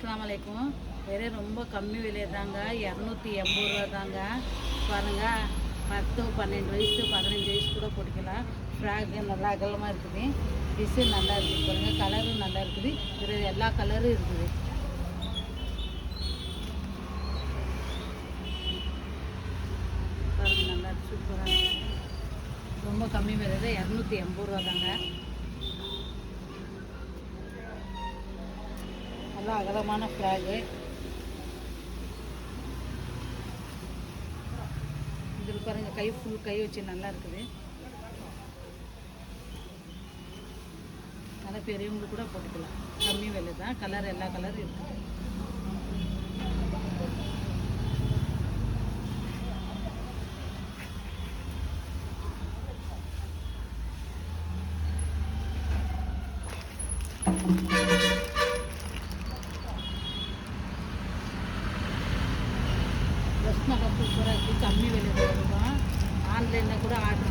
அஸ்ஸலாமு அலைக்கும். வேறு ரொம்ப கம்மி விலை தாங்க, 280 ரூபா தாங்க. பாருங்கள், 10 12 வயசு 15 வயசு கூட போட்டுக்கலாம். ஃப்ராக்கு நல்லா அகலமாக இருக்குது, டிசைன் நல்லா இருக்குது. பாருங்கள், கலரும் நல்லா இருக்குது. இதில் எல்லா கலரும் இருக்குது. பாருங்கள், நல்லா சூப்பராக இருக்குது. ரொம்ப கம்மி விலை தான், 280 ரூபா தாங்க. நல்லா அகலமான ஃப்ராகு. இதில் பாருங்கள், கை ஃபுல் கை வச்சு நல்லா இருக்குது. நல்லா பெரியவங்களுக்கு கூட போட்டுக்கலாம். கம்மி விலை தான், கலர் எல்லா கலரும் இருக்குது. ட்ரெஸ் நல்லா சூப்பராக இருக்குது. கம்மி விலை தான். ஆன்லைனில் கூட ஆர்டர்